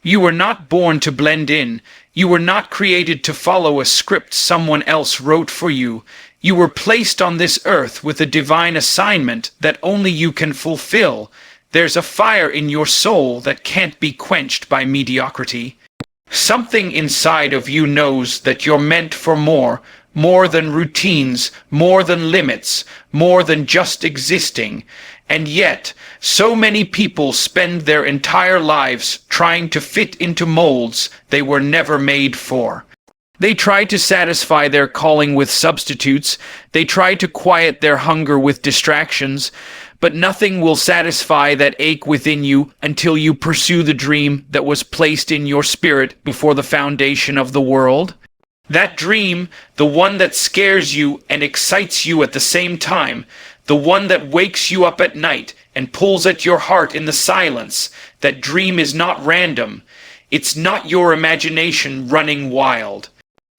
You were not born to blend in. You were not created to follow a script someone else wrote for you. You were placed on this earth with a divine assignment that only you can fulfill. There's a fire in your soul that can't be quenched by mediocrity. Something inside of you knows that you're meant for more, more than routines, more than limits, more than just existing. And yet, so many people spend their entire lives trying to fit into molds they were never made for. They try to satisfy their calling with substitutes. They try to quiet their hunger with distractions. But nothing will satisfy that ache within you until you pursue the dream that was placed in your spirit before the foundation of the world. That dream, the one that scares you and excites you at the same time, the one that wakes you up at night and pulls at your heart in the silence, that dream is not random. It's not your imagination running wild.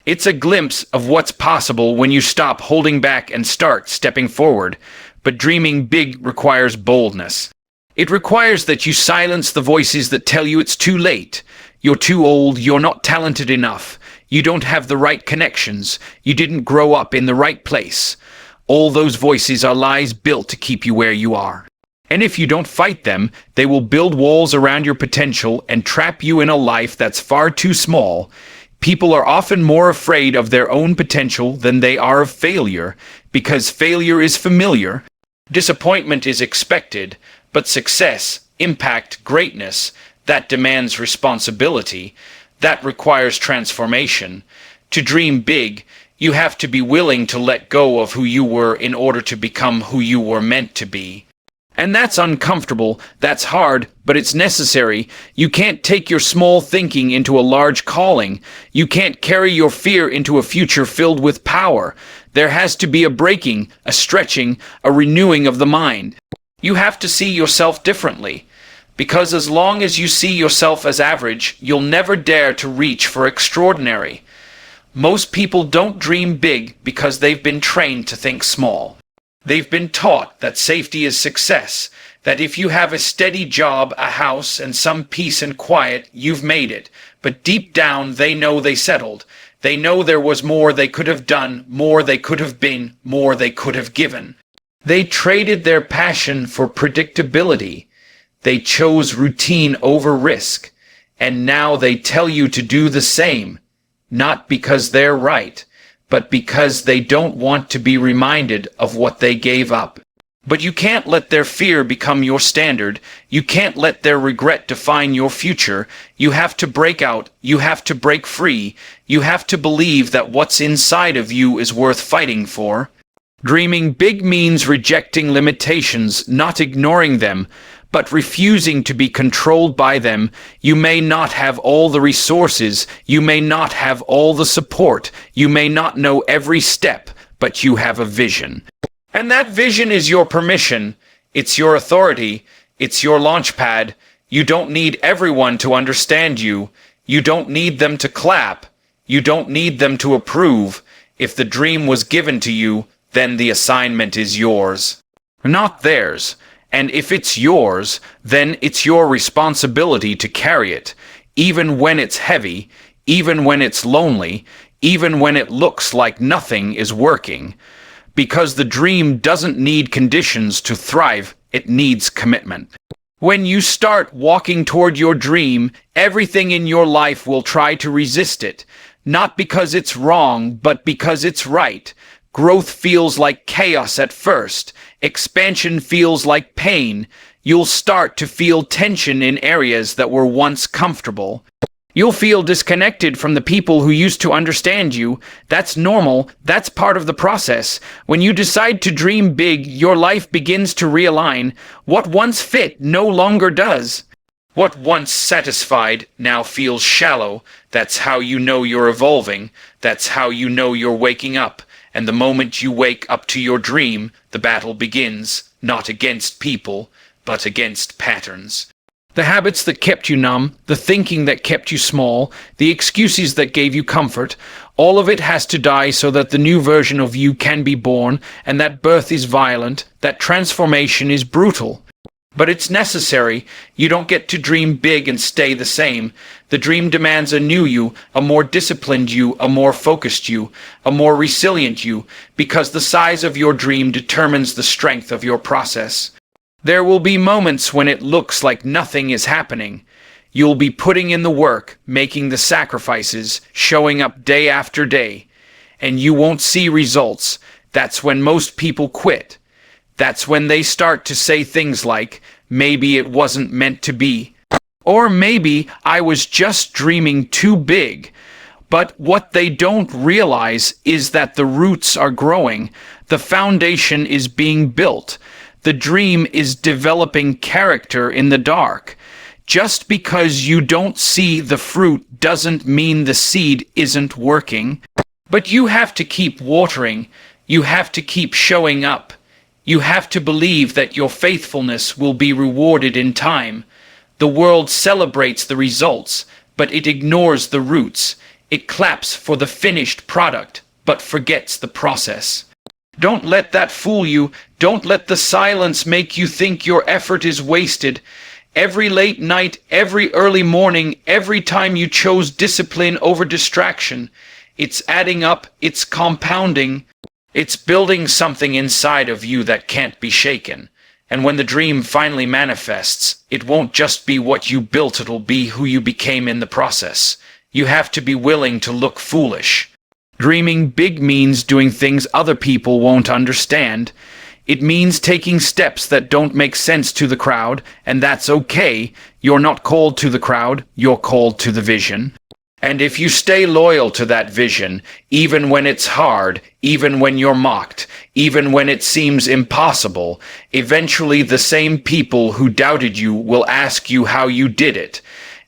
It's a glimpse of what's possible when you stop holding back and start stepping forward. But dreaming big requires boldness. It requires that you silence the voices that tell you it's too late. You're too old, you're not talented enough. You don't have the right connections. You didn't grow up in the right place. All those voices are lies built to keep you where you are. And if you don't fight them, they will build walls around your potential and trap you in a life that's far too small. People are often more afraid of their own potential than they are of failure, because failure is familiar. Disappointment is expected, but success, impact, greatness, that demands responsibility. That requires transformation. To dream big, you have to be willing to let go of who you were in order to become who you were meant to be. And that's uncomfortable, that's hard, but it's necessary. You can't take your small thinking into a large calling. You can't carry your fear into a future filled with power. There has to be a breaking, a stretching, a renewing of the mind. You have to see yourself differently. Because as long as you see yourself as average, you'll never dare to reach for extraordinary. Most people don't dream big because they've been trained to think small. They've been taught that safety is success, that if you have a steady job, a house, and some peace and quiet, you've made it. But deep down, they know they settled. They know there was more they could have done, more they could have been, more they could have given. They traded their passion for predictability. They chose routine over risk. And now they tell you to do the same, not because they're right, but because they don't want to be reminded of what they gave up. But you can't let their fear become your standard. You can't let their regret define your future. You have to break out. You have to break free. You have to believe that what's inside of you is worth fighting for. Dreaming big means rejecting limitations, not ignoring them, but refusing to be controlled by them. You may not have all the resources, you may not have all the support, you may not know every step, but you have a vision. And that vision is your permission, it's your authority, it's your launch pad. You don't need everyone to understand you. You don't need them to clap. You don't need them to approve. If the dream was given to you, then the assignment is yours, not theirs. And if it's yours, then it's your responsibility to carry it, even when it's heavy, even when it's lonely, even when it looks like nothing is working. Because the dream doesn't need conditions to thrive, it needs commitment. When you start walking toward your dream, everything in your life will try to resist it, not because it's wrong, but because it's right. Growth feels like chaos at first. Expansion feels like pain. You'll start to feel tension in areas that were once comfortable. You'll feel disconnected from the people who used to understand you. That's normal. That's part of the process. When you decide to dream big, your life begins to realign. What once fit no longer does. What once satisfied now feels shallow. That's how you know you're evolving. That's how you know you're waking up. And the moment you wake up to your dream, the battle begins, not against people, but against patterns. The habits that kept you numb, the thinking that kept you small, the excuses that gave you comfort, all of it has to die so that the new version of you can be born, and that birth is violent, that transformation is brutal. But it's necessary. You don't get to dream big and stay the same. The dream demands a new you, a more disciplined you, a more focused you, a more resilient you, because the size of your dream determines the strength of your process. There will be moments when it looks like nothing is happening. You'll be putting in the work, making the sacrifices, showing up day after day, and you won't see results. That's when most people quit. That's when they start to say things like, maybe it wasn't meant to be. Or maybe I was just dreaming too big. But what they don't realize is that the roots are growing. The foundation is being built. The dream is developing character in the dark. Just because you don't see the fruit doesn't mean the seed isn't working. But you have to keep watering. You have to keep showing up. You have to believe that your faithfulness will be rewarded in time. The world celebrates the results, but it ignores the roots. It claps for the finished product, but forgets the process. Don't let that fool you. Don't let the silence make you think your effort is wasted. Every late night, every early morning, every time you chose discipline over distraction, it's adding up, it's compounding. It's building something inside of you that can't be shaken. And when the dream finally manifests, it won't just be what you built, it'll be who you became in the process. You have to be willing to look foolish. Dreaming big means doing things other people won't understand. It means taking steps that don't make sense to the crowd, and that's okay. You're not called to the crowd, you're called to the vision. And if you stay loyal to that vision, even when it's hard, even when you're mocked, even when it seems impossible, eventually the same people who doubted you will ask you how you did it,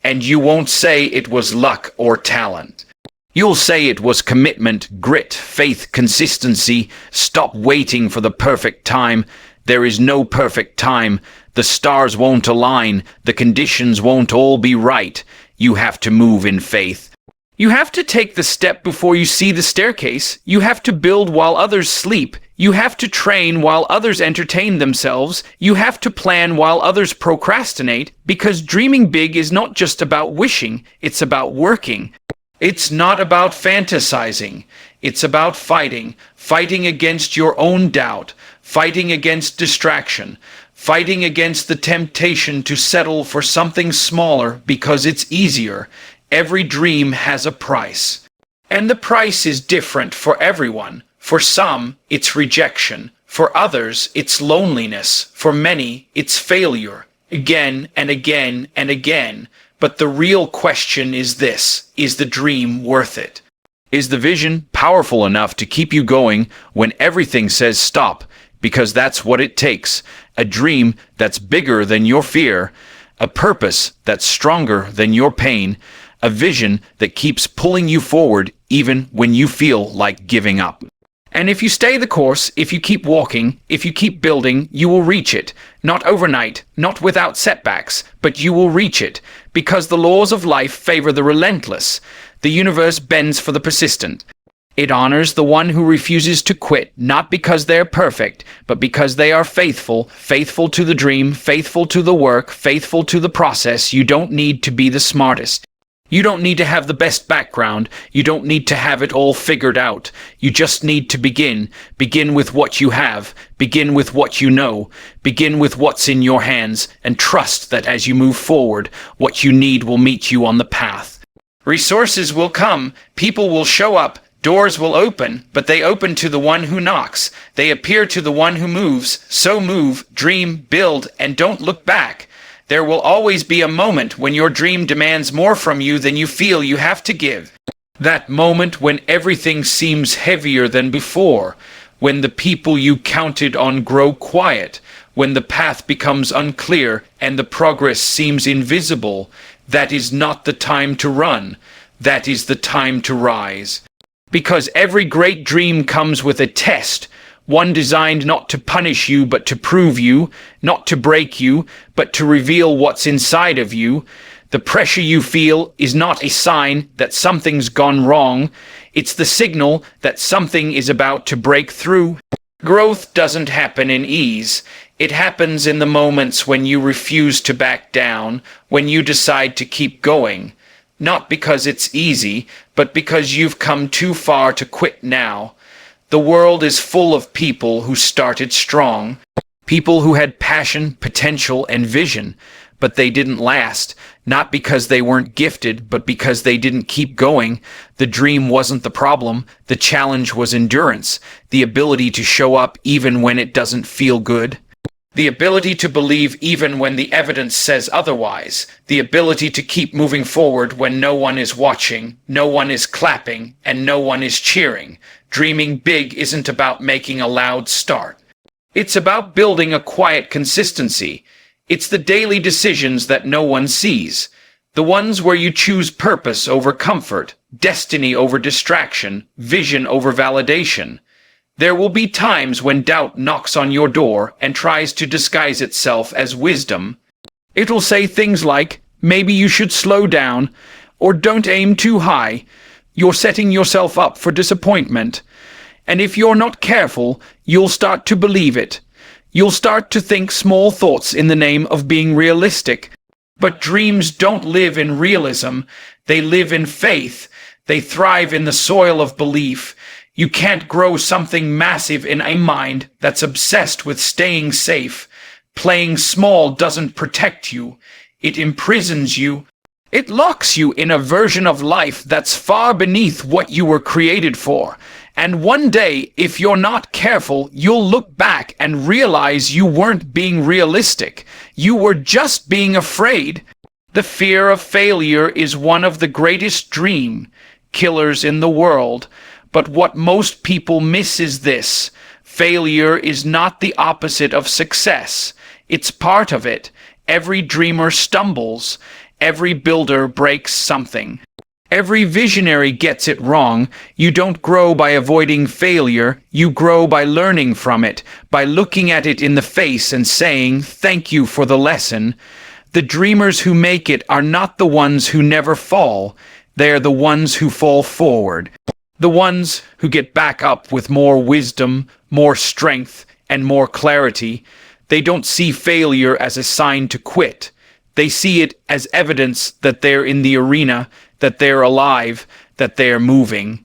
and you won't say it was luck or talent. You'll say it was commitment, grit, faith, consistency. Stop waiting for the perfect time. There is no perfect time. The stars won't align. The conditions won't all be right. You have to move in faith. You have to take the step before you see the staircase. You have to build while others sleep. You have to train while others entertain themselves. You have to plan while others procrastinate, because dreaming big is not just about wishing, it's about working. It's not about fantasizing. It's about fighting. Fighting against your own doubt. Fighting against distraction. Fighting against the temptation to settle for something smaller because it's easier. Every dream has a price. And the price is different for everyone. For some, it's rejection. For others, it's loneliness. For many, it's failure. Again and again and again. But the real question is this: is the dream worth it? Is the vision powerful enough to keep you going when everything says stop? Because that's what it takes. A dream that's bigger than your fear, a purpose that's stronger than your pain, a vision that keeps pulling you forward even when you feel like giving up. And if you stay the course, if you keep walking, if you keep building, you will reach it. Not overnight, not without setbacks, but you will reach it. Because the laws of life favor the relentless. The universe bends for the persistent. It honors the one who refuses to quit, not because they're perfect, but because they are faithful, faithful to the dream, faithful to the work, faithful to the process. You don't need to be the smartest. You don't need to have the best background. You don't need to have it all figured out. You just need to begin. Begin with what you have. Begin with what you know. Begin with what's in your hands, and trust that as you move forward, what you need will meet you on the path. Resources will come. People will show up. Doors will open, but they open to the one who knocks. They appear to the one who moves. So move, dream, build, and don't look back. There will always be a moment when your dream demands more from you than you feel you have to give. That moment when everything seems heavier than before, when the people you counted on grow quiet, when the path becomes unclear and the progress seems invisible. That is not the time to run. That is the time to rise. Because every great dream comes with a test. One designed not to punish you, but to prove you, not to break you, but to reveal what's inside of you. The pressure you feel is not a sign that something's gone wrong. It's the signal that something is about to break through. Growth doesn't happen in ease. It happens in the moments when you refuse to back down, when you decide to keep going. Not because it's easy, but because you've come too far to quit now. The world is full of people who started strong, people who had passion, potential, and vision, but they didn't last, not because they weren't gifted, but because they didn't keep going. The dream wasn't the problem. The challenge was endurance, the ability to show up even when it doesn't feel good. The ability to believe even when the evidence says otherwise. The ability to keep moving forward when no one is watching, no one is clapping, and no one is cheering. Dreaming big isn't about making a loud start. It's about building a quiet consistency. It's the daily decisions that no one sees. The ones where you choose purpose over comfort, destiny over distraction, vision over validation. There will be times when doubt knocks on your door and tries to disguise itself as wisdom. It'll say things like, maybe you should slow down, or don't aim too high. You're setting yourself up for disappointment. And if you're not careful, you'll start to believe it. You'll start to think small thoughts in the name of being realistic. But dreams don't live in realism. They live in faith. They thrive in the soil of belief. You can't grow something massive in a mind that's obsessed with staying safe. Playing small doesn't protect you. It imprisons you. It locks you in a version of life that's far beneath what you were created for. And one day, if you're not careful, you'll look back and realize you weren't being realistic. You were just being afraid. The fear of failure is one of the greatest dream killers in the world. But what most people miss is this. Failure is not the opposite of success. It's part of it. Every dreamer stumbles. Every builder breaks something. Every visionary gets it wrong. You don't grow by avoiding failure. You grow by learning from it, by looking at it in the face and saying, thank you for the lesson. The dreamers who make it are not the ones who never fall. They're the ones who fall forward. The ones who get back up with more wisdom, more strength, and more clarity. They don't see failure as a sign to quit. They see it as evidence that they're in the arena, that they're alive, that they're moving.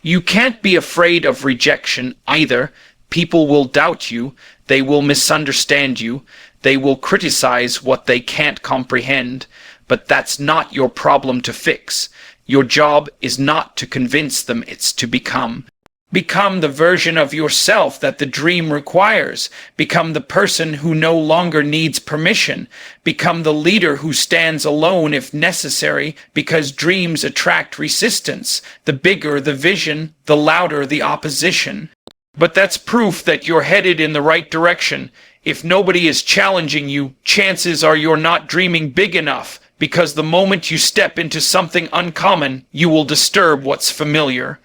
You can't be afraid of rejection either. People will doubt you. They will misunderstand you. They will criticize what they can't comprehend. But that's not your problem to fix. Your job is not to convince them, it's to become. Become the version of yourself that the dream requires. Become the person who no longer needs permission. Become the leader who stands alone if necessary, because dreams attract resistance. The bigger the vision, the louder the opposition. But that's proof that you're headed in the right direction. If nobody is challenging you, chances are you're not dreaming big enough, because the moment you step into something uncommon, you will disturb what's familiar.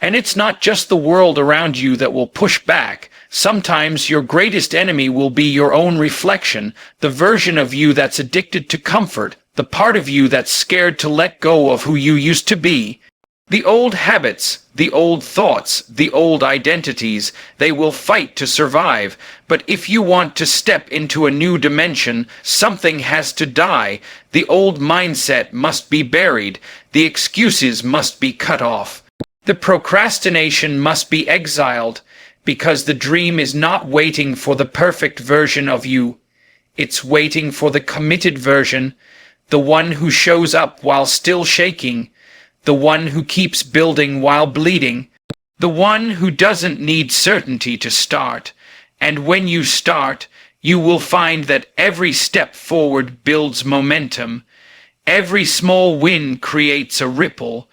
And it's not just the world around you that will push back. Sometimes your greatest enemy will be your own reflection, the version of you that's addicted to comfort, the part of you that's scared to let go of who you used to be. The old habits, the old thoughts, the old identities, they will fight to survive. But if you want to step into a new dimension, something has to die. The old mindset must be buried. The excuses must be cut off. The procrastination must be exiled, because the dream is not waiting for the perfect version of you. It's waiting for the committed version, the one who shows up while still shaking, the one who keeps building while bleeding, the one who doesn't need certainty to start. And when you start, you will find that every step forward builds momentum. Every small win creates a ripple.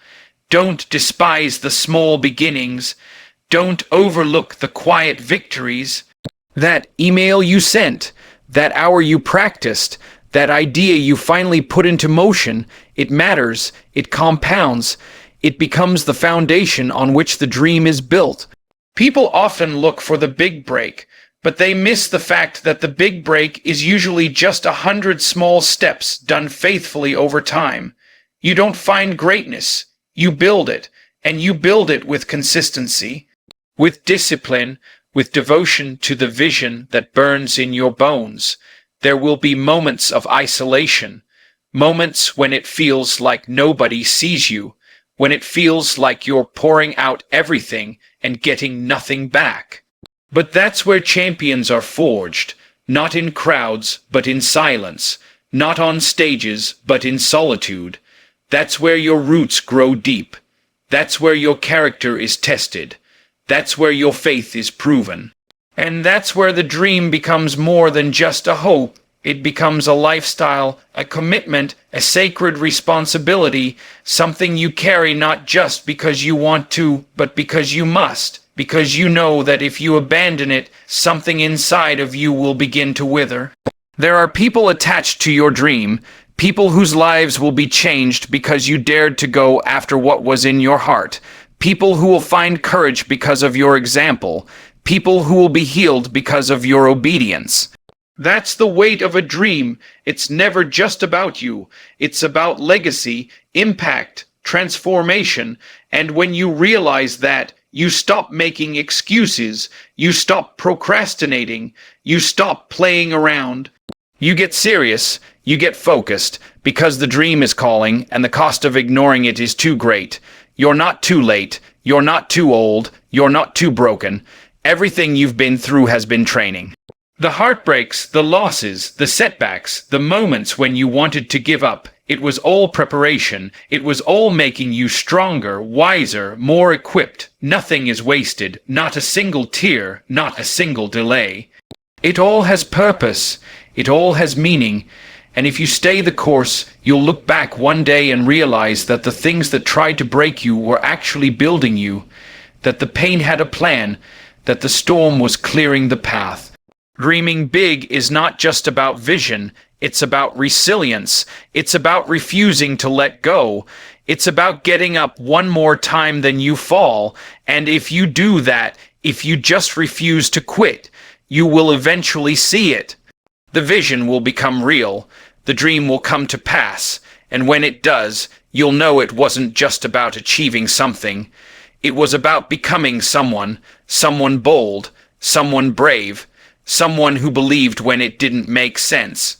Don't despise the small beginnings. Don't overlook the quiet victories. That email you sent, that hour you practiced, that idea you finally put into motion, it matters, it compounds, it becomes the foundation on which the dream is built. People often look for the big break, but they miss the fact that the big break is usually just 100 small steps done faithfully over time. You don't find greatness. You build it, and you build it with consistency, with discipline, with devotion to the vision that burns in your bones. There will be moments of isolation, moments when it feels like nobody sees you, when it feels like you're pouring out everything and getting nothing back. But that's where champions are forged, not in crowds, but in silence, not on stages, but in solitude. That's where your roots grow deep. That's where your character is tested. That's where your faith is proven. And that's where the dream becomes more than just a hope. It becomes a lifestyle, a commitment, a sacred responsibility, something you carry not just because you want to, but because you must, because you know that if you abandon it, something inside of you will begin to wither. There are people attached to your dream, people whose lives will be changed because you dared to go after what was in your heart, people who will find courage because of your example, people who will be healed because of your obedience. That's the weight of a dream. It's never just about you. It's about legacy, impact, transformation, and when you realize that, you stop making excuses, you stop procrastinating, you stop playing around. You get serious, you get focused, because the dream is calling and the cost of ignoring it is too great. You're not too late, you're not too old, you're not too broken. Everything you've been through has been training. The heartbreaks, the losses, the setbacks, the moments when you wanted to give up, it was all preparation. It was all making you stronger, wiser, more equipped. Nothing is wasted, not a single tear, not a single delay. It all has purpose. It all has meaning. And if you stay the course, you'll look back one day and realize that the things that tried to break you were actually building you, that the pain had a plan, that the storm was clearing the path. Dreaming big is not just about vision, it's about resilience, it's about refusing to let go, it's about getting up one more time than you fall, and if you do that, if you just refuse to quit, you will eventually see it. The vision will become real, the dream will come to pass, and when it does, you'll know it wasn't just about achieving something, it was about becoming someone bold, someone brave, someone who believed when it didn't make sense.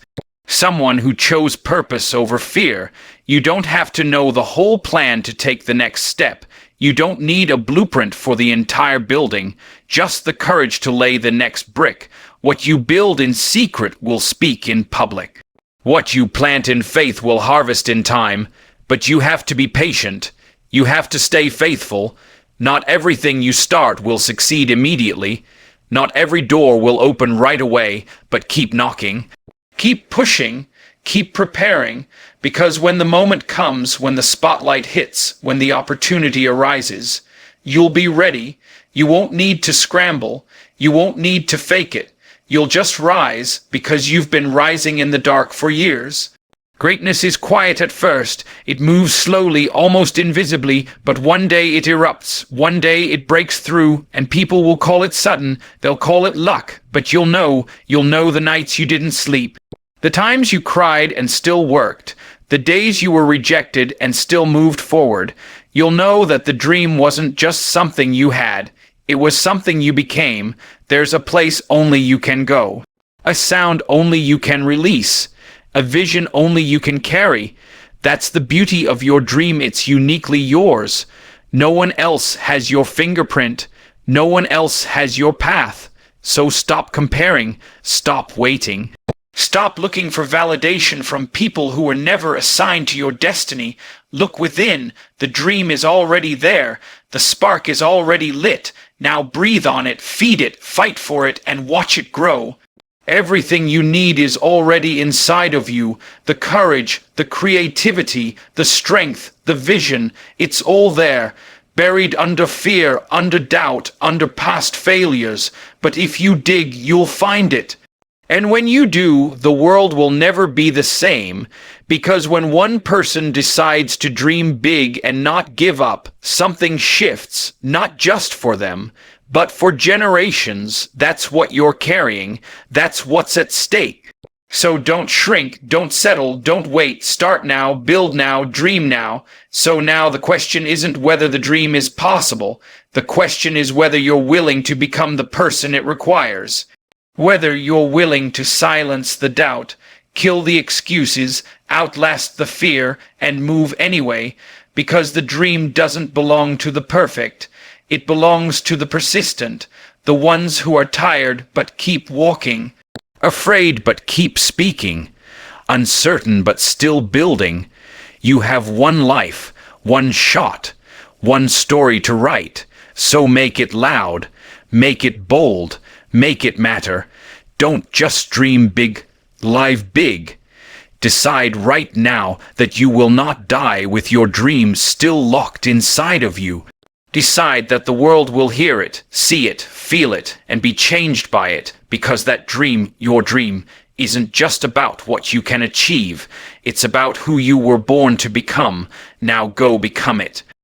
Someone who chose purpose over fear. You don't have to know the whole plan to take the next step. You don't need a blueprint for the entire building, just the courage to lay the next brick. What you build in secret will speak in public. What you plant in faith will harvest in time, but you have to be patient. You have to stay faithful. Not everything you start will succeed immediately. Not every door will open right away, but keep knocking. Keep pushing, keep preparing, because when the moment comes, when the spotlight hits, when the opportunity arises, you'll be ready. You won't need to scramble. You won't need to fake it. You'll just rise because you've been rising in the dark for years. Greatness is quiet at first. It moves slowly, almost invisibly, but one day it erupts. One day it breaks through, and people will call it sudden. They'll call it luck, but you'll know the nights you didn't sleep. The times you cried and still worked. The days you were rejected and still moved forward. You'll know that the dream wasn't just something you had. It was something you became. There's a place only you can go. A sound only you can release. A vision only you can carry. That's the beauty of your dream. It's uniquely yours. No one else has your fingerprint. No one else has your path. So stop comparing. Stop waiting. Stop looking for validation from people who were never assigned to your destiny. Look within. The dream is already there. The spark is already lit. Now breathe on it, feed it, fight for it, and watch it grow. Everything you need is already inside of you. The courage, the creativity, the strength, the vision, it's all there. Buried under fear, under doubt, under past failures. But if you dig, you'll find it. And when you do, the world will never be the same. Because when one person decides to dream big and not give up, something shifts, not just for them, but for generations. That's what you're carrying. That's what's at stake. So don't shrink, don't settle, don't wait, start now, build now, dream now. So now the question isn't whether the dream is possible, the question is whether you're willing to become the person it requires. Whether you're willing to silence the doubt, kill the excuses, outlast the fear, and move anyway, because the dream doesn't belong to the perfect. It belongs to the persistent, the ones who are tired but keep walking, afraid but keep speaking, uncertain but still building. You have one life, one shot, one story to write, so make it loud, make it bold, make it matter. Don't just dream big, live big. Decide right now that you will not die with your dreams still locked inside of you. Decide that the world will hear it, see it, feel it, and be changed by it, because that dream, your dream, isn't just about what you can achieve. It's about who you were born to become. Now go become it.